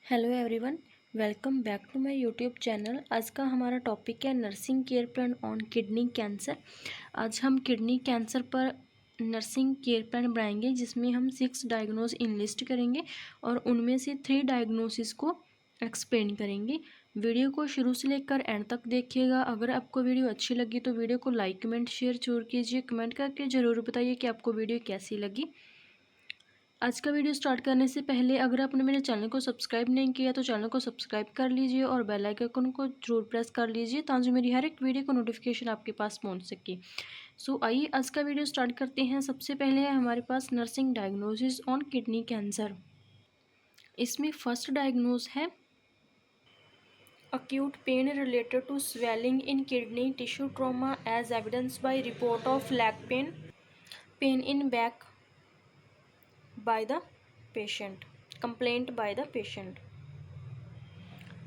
Hello everyone, welcome back to my YouTube channel. आज का हमारा टॉपिक है nursing care plan on kidney cancer. आज हम किडनी कैंसर पर नर्सिंग केयर प्लान बनाएंगे जिसमें हम 6 डायग्नोज इनलिस्ट करेंगे और उनमें से 3 डायग्नोसिस को एक्सप्लेन करेंगे। वीडियो को शुरू से लेकर एंड तक देखिएगा। अगर आपको वीडियो अच्छी लगी तो वीडियो को लाइक कमेंट शेयर जरूर कीजिए। कमेंट करके ज़रूर बताइए कि आपको वीडियो कैसी लगी। आज का वीडियो स्टार्ट करने से पहले अगर आपने मेरे चैनल को सब्सक्राइब नहीं किया तो चैनल को सब्सक्राइब कर लीजिए और बेल आइकन को जरूर प्रेस कर लीजिए ताकि मेरी हर एक वीडियो को नोटिफिकेशन आपके पास पहुंच सके। सो आइए आज का वीडियो स्टार्ट करते हैं। सबसे पहले है हमारे पास nursing diagnosis on kidney cancer. इसमें फर्स्ट डायग्नोज है acute pain related to swelling in kidney tissue trauma as evidenced by report of leg pain in back by the patient, complaint by the patient.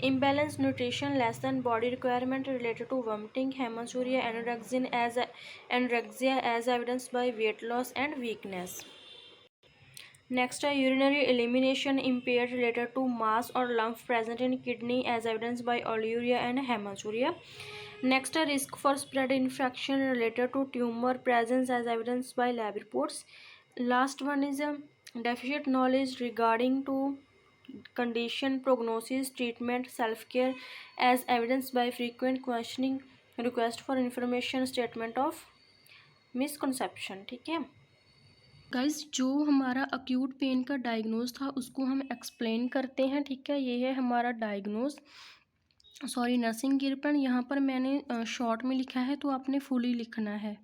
Imbalanced nutrition, less than body requirement related to vomiting, hematuria, anorexia as evidenced by weight loss and weakness. Next, urinary elimination impaired related to mass or lump present in kidney as evidenced by oleuria and hematuria. Next, risk for spread infection related to tumor presence as evidenced by lab reports. Last one is deficient knowledge regarding to condition, prognosis, treatment, self-care as evidenced by frequent questioning, request for information, statement of misconception। ठीक है guys, जो हमारा acute pen का diagnose था उसको हम explain करते हैं। ठीक है, ये है हमारा डायग्नोज नर्सिंग केयर प्लान। यहाँ पर मैंने शॉर्ट में लिखा है तो आपने फुली लिखना है।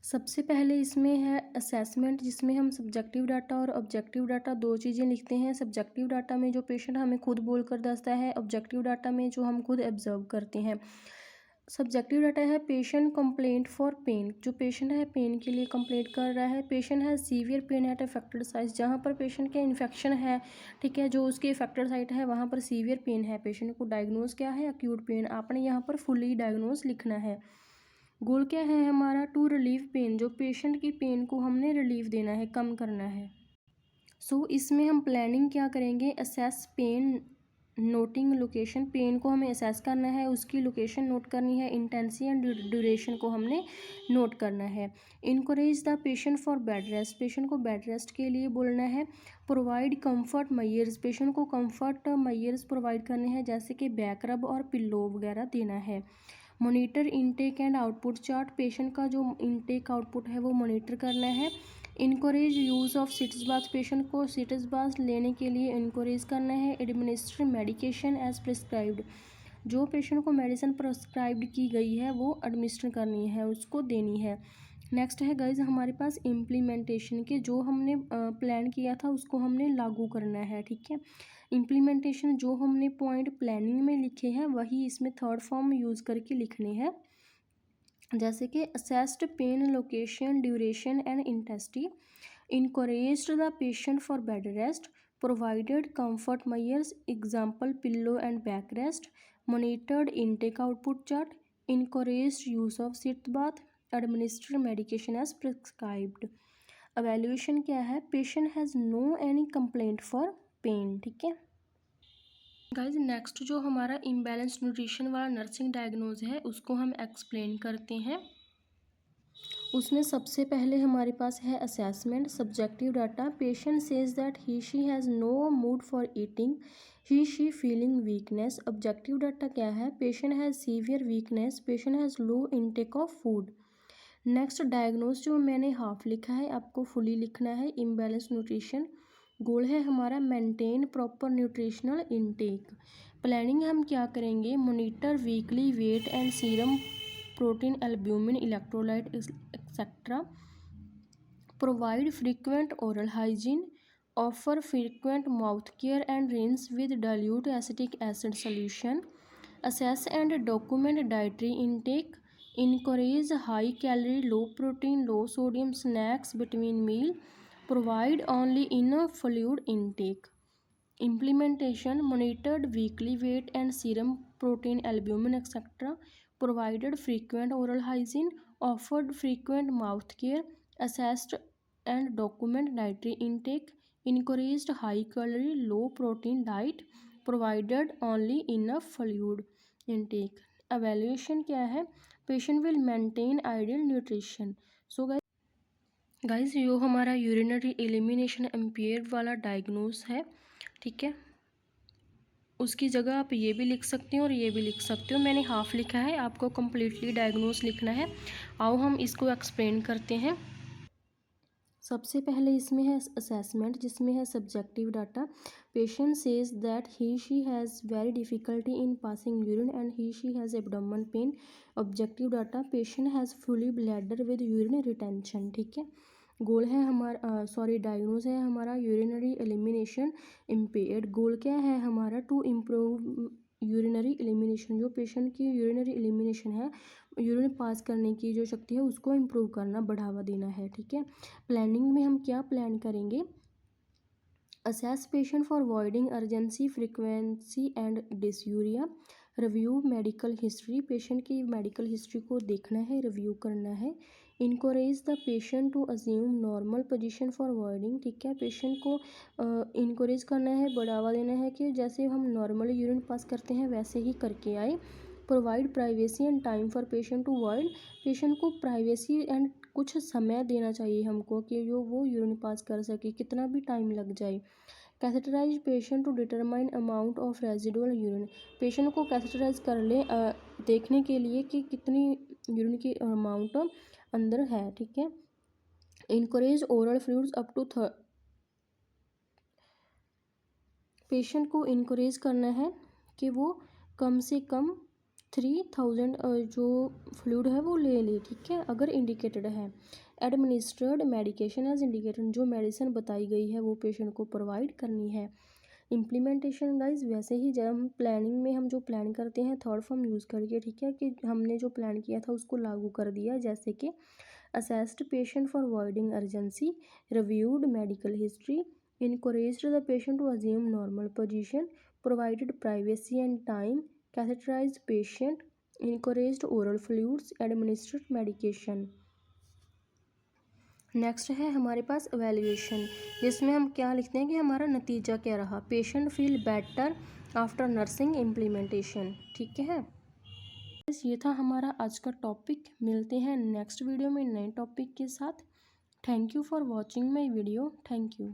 सबसे पहले इसमें है असेसमेंट, जिसमें हम सब्जेक्टिव डाटा और ऑब्जेक्टिव डाटा दो चीज़ें लिखते हैं। सब्जेक्टिव डाटा में जो पेशेंट हमें खुद बोल कर दसता है, ऑब्जेक्टिव डाटा में जो हम खुद ऑब्जर्व करते हैं। सब्जेक्टिव डाटा है पेशेंट कंप्लेंट फॉर पेन, जो पेशेंट है पेन के लिए कंप्लेंट कर रहा है। पेशेंट है severe pain eight affected site, जहाँ पर पेशेंट के इन्फेक्शन है, ठीक है, जो उसके अफेक्टेड साइट है वहाँ पर सीवियर पेन है। पेशेंट को डायग्नोज क्या है, अक्यूट पेन। आपने यहाँ पर फुली डायग्नोज लिखना है। गोल क्या है हमारा, टू रिलीव पेन, जो पेशेंट की पेन को हमने रिलीव देना है, कम करना है। इसमें हम प्लानिंग क्या करेंगे, assess pain, noting location, pain को हमें असेस करना है, उसकी लोकेशन नोट करनी है, इंटेंसिटी एंड ड्यूरेशन को हमने नोट करना है। Encourage the patient for bed rest, patient को बेड रेस्ट के लिए बोलना है। प्रोवाइड कंफर्ट मयर्स, पेशेंट को कंफर्ट मयर्स प्रोवाइड करने हैं, जैसे कि बैक रब और पिल्लो वगैरह देना है। Monitor intake and output chart, patient का जो इनटेक आउटपुट है वो मॉनिटर करना है। Encourage use of sitz bath, patient को सिट्स बाथ लेने के लिए इनकरेज करना है। एडमिनिस्टर मेडिकेशन एज प्रिस्क्राइब्ड, जो पेशेंट को मेडिसिन प्रिस्क्राइब्ड की गई है वो एडमिनिस्टर करनी है, उसको देनी है। नेक्स्ट है गाइज हमारे पास इम्प्लीमेंटेशन के, जो हमने प्लान किया था उसको हमने लागू करना है। ठीक है, इम्प्लीमेंटेशन जो हमने पॉइंट प्लानिंग में लिखे हैं वही इसमें थर्ड फॉर्म यूज़ करके लिखने हैं, जैसे कि assessed pain location, duration and intensity, encouraged the patient for bed rest, provided comfort measures, example pillow and back rest, monitored intake output chart, encouraged use of sit bath, administer medication as prescribed. Evaluation क्या है, patient has no any complaint for pain. ठीक है guys, next जो हमारा imbalance nutrition वाला nursing diagnose है उसको हम एक्सप्लेन करते हैं। उसमें सबसे पहले हमारे पास है assessment, subjective data. Patient says that he she has no mood for eating, he she feeling weakness. Objective data क्या है, patient has severe weakness, patient has low intake of food. Next diagnose जो मैंने half लिखा है आपको fully लिखना है, imbalance nutrition. Goal है हमारा maintain proper nutritional intake. Planning हम क्या करेंगे, monitor weekly weight and serum protein, albumin, electrolyte etcetera. Provide frequent oral hygiene, offer frequent mouth care and rinse with dilute acetic acid solution. Assess and document dietary intake, encourage high calorie, low protein, low sodium snacks between meal, provide only enough fluid intake. Implementation, monitored weekly weight and serum protein, albumin etc., provided frequent oral hygiene, offered frequent mouth care, assessed and document dietary intake, encouraged high calorie low protein diet, provided only enough fluid intake. Evaluation क्या है, patient will maintain ideal nutrition. So guys यो हमारा urinary elimination impaired वाला diagnose है, ठीक है। उसकी जगह आप ये भी लिख सकते हो और ये भी लिख सकते हो, मैंने हाफ लिखा है, आपको कम्प्लीटली डायग्नोस लिखना है। आओ हम इसको एक्सप्लेन करते हैं। सबसे पहले इसमें है असेसमेंट, जिसमें है subjective data. Patient says that he she has very difficulty in passing urine and he she has abdomen pain. Objective data, patient has fully bladder with urine retention, ठीक है। गोल है हमारा डायग्नोज है हमारा यूरिनरी एलिमिनेशन इम्पेयर्ड। गोल क्या है हमारा, to improve urinary elimination, जो पेशेंट की यूरिनरी एलिमिनेशन है, यूरिन पास करने की जो शक्ति है उसको इम्प्रूव करना, बढ़ावा देना है, ठीक है। प्लानिंग में हम क्या प्लान करेंगे, assess patient for avoiding urgency frequency and dysuria. Review medical history, patient की मेडिकल हिस्ट्री को देखना है, रिव्यू करना है। Encourage the patient to assume normal position for avoiding, ठीक है। पेशेंट को इनकरेज करना है, बढ़ावा देना है कि जैसे हम नॉर्मली यूरिन पास करते हैं वैसे ही करके आए। Provide privacy and time for patient to avoid, patient को प्राइवेसी एंड कुछ समय देना चाहिए हमको कि जो वो यूरिन पास कर सके, कितना भी टाइम लग जाए। Catheterize patient to determine amount of residual urine, patient को कैथेटराइज कर ले देखने के लिए कि कितनी यूरिन की अमाउंट अंदर है, ठीक है। Encourage oral fluids up to patient को इनकरेज करना है कि वो कम से कम 3000 जो फ्लूइड है वो ले ले, ठीक है, अगर इंडिकेटेड है। एडमिनिस्ट्रेड मेडिकेशन एज इंडिकेटेड, जो मेडिसिन बताई गई है वो पेशेंट को प्रोवाइड करनी है। इम्प्लीमेंटेशन गाइज वैसे ही जब हम प्लानिंग में हम जो प्लान करते हैं थर्ड फॉर्म यूज़ करके, ठीक है, कि हमने जो प्लान किया था उसको लागू कर दिया, जैसे कि assessed patient for avoiding urgency, reviewed medical history, encouraged the patient to assume normal position, provided privacy and time, catheterized patient, encouraged oral fluids, administered medication। Next है हमारे पास एवेल्यूएशन, जिसमें हम क्या लिखते हैं कि हमारा नतीजा क्या रहा। Patient feel better after nursing implementation, ठीक है। ये था हमारा आज का टॉपिक, मिलते हैं नेक्स्ट वीडियो में नए टॉपिक के साथ। Thank you for watching my video, thank you.